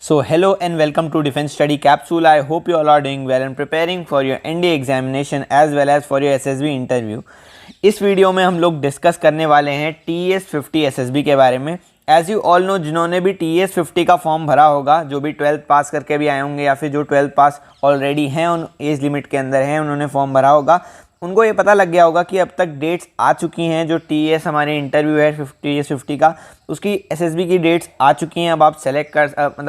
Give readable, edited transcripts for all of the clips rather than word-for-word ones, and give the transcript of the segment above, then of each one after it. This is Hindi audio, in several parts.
So hello and welcome to Defense Study Capsule. I hope you all are doing well and preparing for your NDA examination as well as for your SSB interview. इस वीडियो में हम लोग डिस्कस करने वाले हैं TS50 SSB के बारे में। एज यू ऑल नो, जिन्होंने भी TS50 का फॉर्म भरा होगा, जो भी 12th पास करके भी आए होंगे या फिर जो 12th पास ऑलरेडी हैं, उन एज लिमिट के अंदर हैं, उन्होंने फॉर्म भरा होगा, उनको ये पता लग गया होगा कि अब तक डेट्स आ चुकी हैं। जो TS हमारे इंटरव्यू है TS50 का, उसकी SSB की डेट्स आ चुकी हैं। अब आप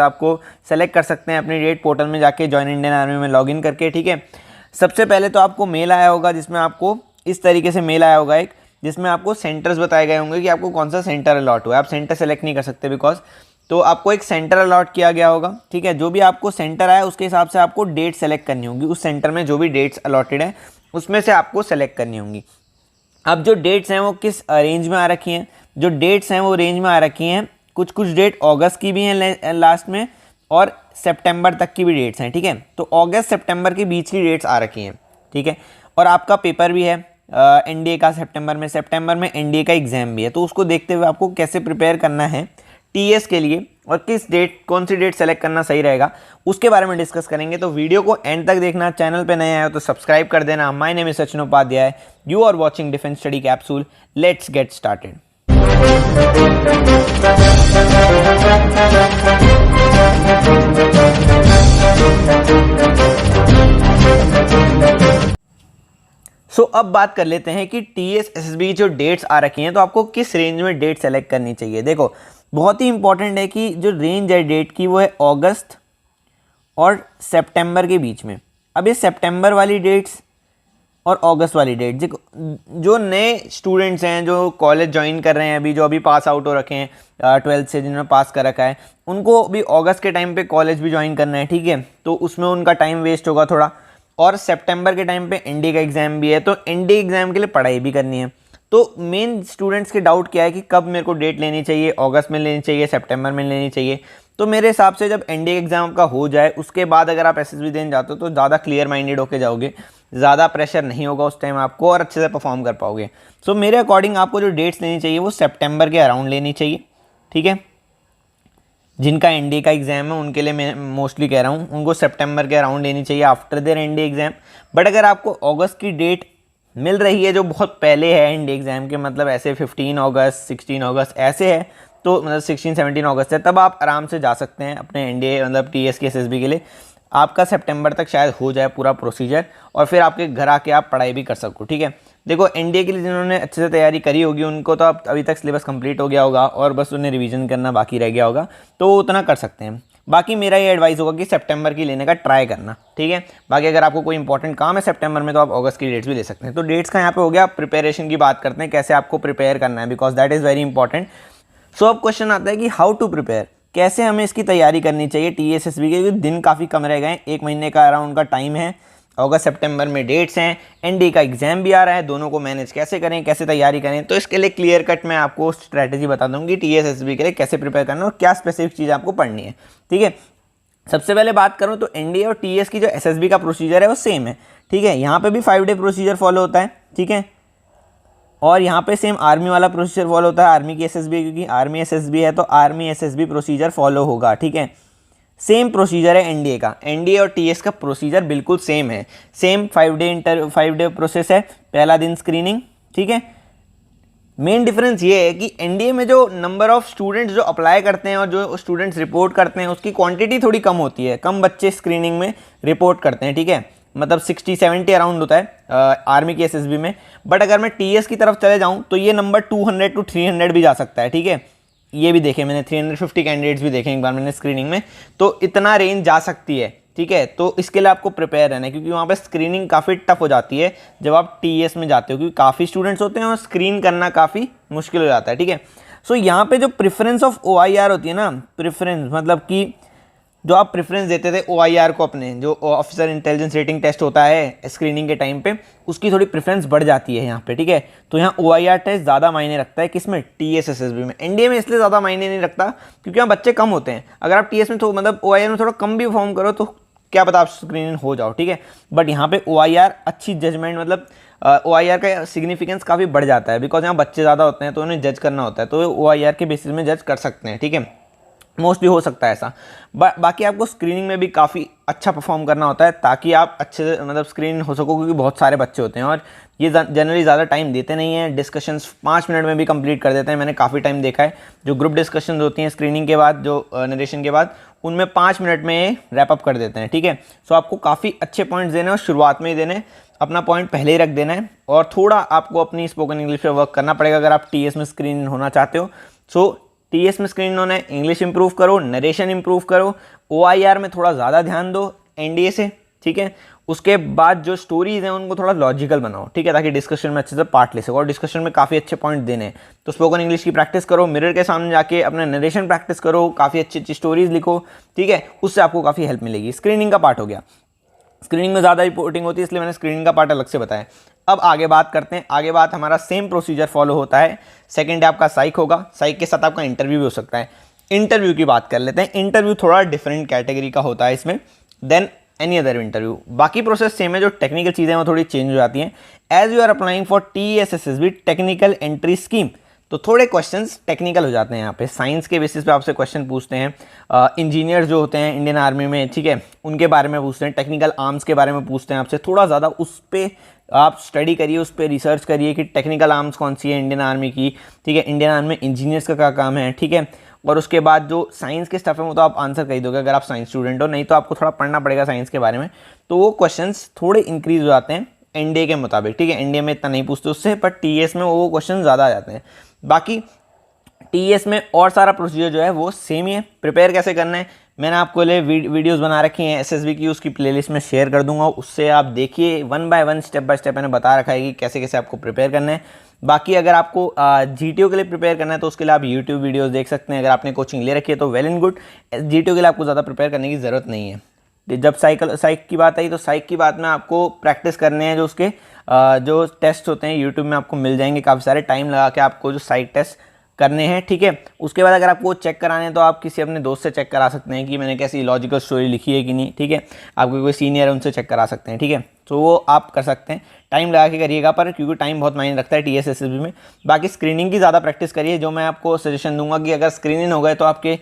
आपको सेलेक्ट कर सकते हैं अपनी डेट पोर्टल में जाके, जॉइन इंडियन आर्मी में लॉगिन करके। ठीक है, सबसे पहले तो आपको मेल आया होगा, जिसमें आपको इस तरीके से मेल आया होगा एक, जिसमें आपको सेंटर्स बताए गए होंगे कि आपको कौन सा सेंटर अलॉट हुआ है। आप सेंटर सेलेक्ट नहीं कर सकते बिकॉज, तो आपको एक सेंटर अलॉट किया गया होगा। ठीक है, जो भी आपको सेंटर आया उसके हिसाब से आपको डेट सेलेक्ट करनी होगी। उस सेंटर में जो भी डेट्स अलॉटेड है उसमें से आपको सेलेक्ट करनी होंगी। अब जो डेट्स हैं वो किस रेंज में आ रखी हैं, जो डेट्स हैं वो रेंज में आ रखी हैं। कुछ कुछ डेट अगस्त की भी हैं लास्ट में, और सितंबर तक की भी डेट्स हैं। ठीक है, तो अगस्त सितंबर के बीच की डेट्स आ रखी हैं। ठीक है, और आपका पेपर भी है एनडीए का सितंबर में एनडीए का एग्जाम भी है। तो उसको देखते हुए आपको कैसे प्रिपेयर करना है टीएस के लिए और कौन सी डेट सेलेक्ट करना सही रहेगा, उसके बारे में डिस्कस करेंगे। तो वीडियो को एंड तक देखना। चैनल पे नए आए हो तो सब्सक्राइब कर देना। My name is Sachin Upadhyay, you are watching defence study capsule. Let's get started. So अब बात कर लेते हैं कि टीएस एसएसबी की जो डेट्स आ रखी हैं, तो आपको किस रेंज में डेट सेलेक्ट करनी चाहिए। देखो, बहुत ही इंपॉर्टेंट है कि जो रेंज है डेट की वो है अगस्त और सितंबर के बीच में। अब ये सितंबर वाली डेट्स और अगस्त वाली डेट, जो नए स्टूडेंट्स हैं, जो कॉलेज ज्वाइन कर रहे हैं अभी, जो अभी पास आउट हो रखे हैं 12th से, जिन्होंने पास कर रखा है, उनको अभी अगस्त के टाइम पे कॉलेज भी ज्वाइन करना है। ठीक है, तो उसमें उनका टाइम वेस्ट होगा थोड़ा। और सितंबर के टाइम पे एनडीए का एग्ज़ाम भी है, तो एनडीए एग्ज़ाम के लिए पढ़ाई भी करनी है। तो मेन स्टूडेंट्स के डाउट क्या है कि कब मेरे को डेट लेनी चाहिए, अगस्त में लेनी चाहिए, सितंबर में लेनी चाहिए। तो मेरे हिसाब से जब एनडीए एग्ज़ाम आपका हो जाए उसके बाद अगर आप एसएसबी देने जाते हो तो ज़्यादा क्लियर माइंडेड होके जाओगे, ज़्यादा प्रेशर नहीं होगा उस टाइम आपको, और अच्छे से परफॉर्म कर पाओगे। सो मेरे अकॉर्डिंग आपको जो डेट्स लेनी चाहिए वो सितंबर के अराउंड लेनी चाहिए। ठीक है, जिनका एनडीए का एग्ज़ाम है उनके लिए मैं मोस्टली कह रहा हूँ, उनको सितंबर के अराउंड लेनी चाहिए after their NDA exam. But अगर आपको अगस्त की डेट मिल रही है जो बहुत पहले है एनडीए एग्ज़ाम के, मतलब ऐसे 15 अगस्त 16 अगस्त ऐसे है, तो मतलब 16-17 अगस्त है, तब आप आराम से जा सकते हैं अपने एनडीए मतलब टीएस के एसएसबी के लिए। आपका सितंबर तक शायद हो जाए पूरा प्रोसीजर, और फिर आपके घर आके आप पढ़ाई भी कर सको। ठीक है, देखो एनडीए के लिए जिन्होंने अच्छे से तैयारी करी होगी उनको तो अब अभी तक सिलेबस कंप्लीट हो गया होगा और बस उन्हें रिवीजन करना बाकी रह गया होगा, तो वो उतना कर सकते हैं। बाकी मेरा ये एडवाइस होगा कि सितंबर की लेने का ट्राई करना। ठीक है, बाकी अगर आपको कोई इंपॉर्टेंट काम है सितंबर में तो आप अगस्त की डेट्स भी ले सकते हैं। तो डेट्स का यहाँ पे हो गया। प्रिपरेशन की बात करते हैं, कैसे आपको प्रिपेयर करना है, because that is very important. So अब क्वेश्चन आता है कि हाउ टू प्रिपेयर, कैसे हमें इसकी तैयारी करनी चाहिए टीएसएसबी के। दिन काफ़ी कम रह गए हैं, 1 महीने का अराउंड का टाइम है, अगस्त सितंबर में डेट्स हैं, एनडीए का एग्जाम भी आ रहा है, दोनों को मैनेज कैसे करें, कैसे तैयारी करें। तो इसके लिए क्लियर कट मैं आपको स्ट्रैटेजी बता दूंगी टीएसएसबी के लिए कैसे प्रिपेयर करना और क्या स्पेसिफिक चीज़ आपको पढ़नी है। ठीक है, सबसे पहले बात करूं तो एनडीए और टीएस की जो एसएसबी का प्रोसीजर है वो सेम है। ठीक है, यहाँ पे भी 5 डे प्रोसीजर फॉलो होता है। ठीक है, और यहाँ पे सेम आर्मी वाला प्रोसीजर फॉलो होता है, आर्मी की एसएसबी, क्योंकि आर्मी एसएसबी है तो आर्मी एसएसबी प्रोसीजर फॉलो होगा। ठीक है, सेम प्रोसीजर है एनडीए का। एनडीए और टीएस का प्रोसीजर बिल्कुल सेम है, सेम 5 डे प्रोसेस है। पहला दिन स्क्रीनिंग। ठीक है, मेन डिफरेंस ये है कि एनडीए में जो नंबर ऑफ स्टूडेंट्स जो अप्लाई करते हैं और जो स्टूडेंट्स रिपोर्ट करते हैं उसकी क्वांटिटी थोड़ी कम होती है, कम बच्चे स्क्रीनिंग में रिपोर्ट करते हैं। ठीक है, मतलब 60-70 अराउंड होता है आर्मी की एसएसबी में। बट अगर मैं टीएस की तरफ चले जाऊं तो ये नंबर 200 to 300 भी जा सकता है। ठीक है, ये भी देखे मैंने, 350 कैंडिडेट्स भी देखे एक बार मैंने स्क्रीनिंग में, तो इतना रेंज जा सकती है। ठीक है, तो इसके लिए आपको प्रिपेयर रहना है, क्योंकि वहाँ पे स्क्रीनिंग काफ़ी टफ हो जाती है जब आप टीएस में जाते हो, क्योंकि काफ़ी स्टूडेंट्स होते हैं और स्क्रीन करना काफ़ी मुश्किल हो जाता है। ठीक है, सो यहाँ पे जो प्रेफरेंस ऑफ ओआईआर होती है ना, प्रेफरेंस मतलब कि जो आप प्रेफरेंस देते थे ओआईआर को, अपने जो ऑफिसर इंटेलिजेंस रेटिंग टेस्ट होता है स्क्रीनिंग के टाइम पे, उसकी थोड़ी प्रेफरेंस बढ़ जाती है यहाँ पे। ठीक है, तो यहाँ ओआईआर टेस्ट ज़्यादा मायने रखता है, किसमें, टीएस एसएसबी में। एनडीए में इसलिए ज़्यादा मायने नहीं रखता क्योंकि यहाँ बच्चे कम होते हैं। अगर आप टीएस में तो मतलब ओआईआर में थोड़ा कम भी परफॉर्म करो तो क्या पता आप स्क्रीनिंग हो जाओ। ठीक है, बट यहाँ पे ओआईआर अच्छी जजमेंट, मतलब ओआईआर का सिग्निफिकेंस काफ़ी बढ़ जाता है, बिकॉज यहाँ बच्चे ज़्यादा होते हैं तो उन्हें जज करना होता है, तो ओआईआर के बेसिस में जज कर सकते हैं। ठीक है, मोस्टली हो सकता है ऐसा। बाकी आपको स्क्रीनिंग में भी काफ़ी अच्छा परफॉर्म करना होता है ताकि आप अच्छे से मतलब स्क्रीन हो सको, क्योंकि बहुत सारे बच्चे होते हैं और ये जनरली ज़्यादा टाइम देते नहीं हैं। डिस्कशंस 5 मिनट में भी कंप्लीट कर देते हैं। मैंने काफ़ी टाइम देखा है जो ग्रुप डिस्कशंस होती हैं स्क्रीनिंग के बाद, जो नरेशन के बाद, उनमें 5 मिनट में रैप अप कर देते हैं, ठीक है। सो आपको काफ़ी अच्छे पॉइंट्स देने और शुरुआत में ही देने, अपना पॉइंट पहले ही रख देना है और थोड़ा आपको अपनी स्पोकन इंग्लिश पे वर्क करना पड़ेगा अगर आप टीएस में स्क्रीन होना चाहते हो। सो टीएस में स्क्रीन होना है, इंग्लिश इंप्रूव करो, नरेशन इंप्रूव करो, ओआईआर में थोड़ा ज़्यादा ध्यान दो एनडीए से, ठीक है। उसके बाद जो स्टोरीज हैं उनको थोड़ा लॉजिकल बनाओ, ठीक है, ताकि डिस्कशन में अच्छे से पार्ट ले सको और डिस्कशन में काफ़ी अच्छे पॉइंट देने हैं। तो स्पोकन इंग्लिश की प्रैक्टिस करो, मिरर के सामने जाके अपना नरेशन प्रैक्टिस करो, काफ़ी अच्छी अच्छी स्टोरीज लिखो, ठीक है, उससे आपको काफ़ी हेल्प मिलेगी। स्क्रीनिंग का पार्ट हो गया। स्क्रीनिंग में ज़्यादा रिपोर्टिंग होती है इसलिए मैंने स्क्रीनिंग का पार्ट अलग से बताया। अब आगे बात करते हैं। आगे बात हमारा सेम प्रोसीजर फॉलो होता है। सेकंड डे आपका साइक होगा, साइक के साथ आपका इंटरव्यू भी हो सकता है। इंटरव्यू की बात कर लेते हैं। इंटरव्यू थोड़ा डिफरेंट कैटेगरी का होता है इसमें देन एनी अदर इंटरव्यू। बाकी प्रोसेस सेम है, जो टेक्निकल चीज़ें हैं वो थोड़ी चेंज हो जाती हैं। As you are applying for TESSSB technical entry scheme, तो थोड़े क्वेश्चंस टेक्निकल हो जाते हैं यहाँ पे। साइंस के बेसिस पे आपसे क्वेश्चन पूछते हैं। इंजीनियर जो होते हैं इंडियन आर्मी में, ठीक है, उनके बारे में पूछते हैं। टेक्निकल आर्म्स के बारे में पूछते हैं आपसे। थोड़ा ज़्यादा उस पर आप स्टडी करिए, उस पर रिसर्च करिए कि टेक्निकल आर्म्स कौन सी है इंडियन आर्मी की, ठीक है, इंडियन आर्मी में इंजीनियर्स का क्या काम है, ठीक है। और उसके बाद जो साइंस के स्टफ है वो तो आप आंसर कर ही दोगे अगर आप साइंस स्टूडेंट हो, नहीं तो आपको थोड़ा पढ़ना पड़ेगा साइंस के बारे में। तो वो क्वेश्चंस थोड़े इंक्रीज हो जाते हैं एनडीए के मुताबिक, ठीक है। एनडीए में इतना नहीं पूछते उससे, पर टीएस में वो क्वेश्चन ज़्यादा आ जाते हैं। बाकी टीएस में और सारा प्रोसीजर जो है वो सेम ही है। प्रिपेयर कैसे करना है मैंने आपको लिए वीडियोस बना रखी हैं एसएसबी की, उसकी प्लेलिस्ट में शेयर कर दूंगा, उससे आप देखिए 1 बाय 1 स्टेप बाय स्टेप मैंने बता रखा है कि कैसे कैसे आपको प्रिपेयर करना है। बाकी अगर आपको जीटीओ के लिए प्रिपेयर करना है तो उसके लिए आप यूट्यूब वीडियोस देख सकते हैं। अगर आपने कोचिंग ले रखी है तो वेल एंड गुड। जीटीओ के लिए आपको ज़्यादा प्रिपेयर करने की ज़रूरत नहीं है। जब साइक की बात आई तो साइक की बात में आपको प्रैक्टिस करने हैं जो उसके जो टेस्ट होते हैं यूट्यूब में आपको मिल जाएंगे काफ़ी सारे। टाइम लगा के आपको जो साइक टेस्ट करने हैं, ठीक है। उसके बाद अगर आपको चेक कराने हैं तो आप किसी अपने दोस्त से चेक करा सकते हैं कि मैंने कैसी लॉजिकल स्टोरी लिखी है कि नहीं, ठीक है। आपको कोई सीनियर है उनसे चेक करा सकते हैं, ठीक है। तो वो आप कर सकते हैं। टाइम लगा के करिएगा पर, क्योंकि टाइम बहुत मायने रखता है TSSSB में। बाकी स्क्रीनिंग की ज़्यादा प्रैक्टिस करिए। जो मैं आपको सजेशन दूंगा कि अगर स्क्रीनिंग हो गए तो आपके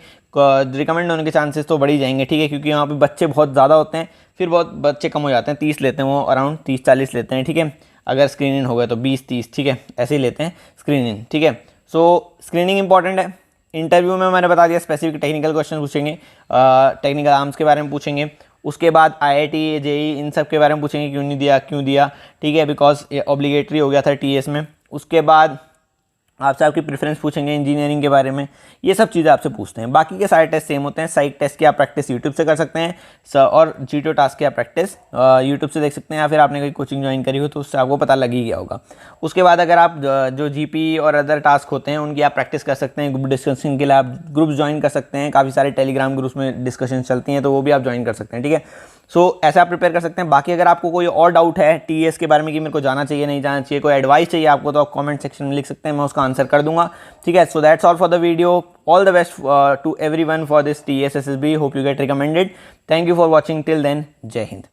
रिकमेंड होने के चांसेस तो बढ़ ही जाएंगे, ठीक है, क्योंकि यहाँ पे बच्चे बहुत ज़्यादा होते हैं, फिर बहुत बच्चे कम हो जाते हैं। 30 लेते हैं वो, अराउंड 30-40 लेते हैं, ठीक है। अगर स्क्रीनिंग हो गए तो 20-30, ठीक है, ऐसे ही लेते हैं स्क्रीनिंग, ठीक है। सो स्क्रीनिंग इंपॉर्टेंट है। इंटरव्यू में मैंने बता दिया स्पेसिफिक टेक्निकल क्वेश्चन पूछेंगे, टेक्निकल आर्म्स के बारे में पूछेंगे। उसके बाद IIT JEE इन सब के बारे में पूछेंगे, क्यों दिया, ठीक है, बिकॉज ये ऑब्लिगेटरी हो गया था TS में। उसके बाद आपसे आपकी प्रेफरेंस पूछेंगे इंजीनियरिंग के बारे में, ये सब चीज़ें आपसे पूछते हैं। बाकी के सारे टेस्ट सेम होते हैं। साइक टेस्ट की आप प्रैक्टिस यूट्यूब से कर सकते हैं और जीटीओ टास्क की आप प्रैक्टिस यूट्यूब से देख सकते हैं, या फिर आपने कोई कोचिंग ज्वाइन करी हो तो उससे आपको पता लग ही गया होगा। उसके बाद अगर आप जो जीपी और अदर टास्क होते हैं उनकी आप प्रैक्टिस कर सकते हैं। ग्रुप डिस्कशन के लिए आप ग्रुप्स ज्वाइन कर सकते हैं। काफ़ी सारे टेलीग्राम ग्रुप्स में डिस्कशन चलती हैं तो वो भी आप ज्वाइन कर सकते हैं, ठीक है। सो ऐसे आप प्रिपेयर कर सकते हैं। बाकी अगर आपको कोई और डाउट है टीएस के बारे में कि मेरे को जाना चाहिए नहीं जाना चाहिए, कोई एडवाइस चाहिए आपको, तो आप कमेंट सेक्शन में लिख सकते हैं, मैं उसका आंसर कर दूंगा, ठीक है। So that's all for the video. All the best to everyone for this TSSSB। Hope you get recommended. Thank you for watching till then. जय हिंद।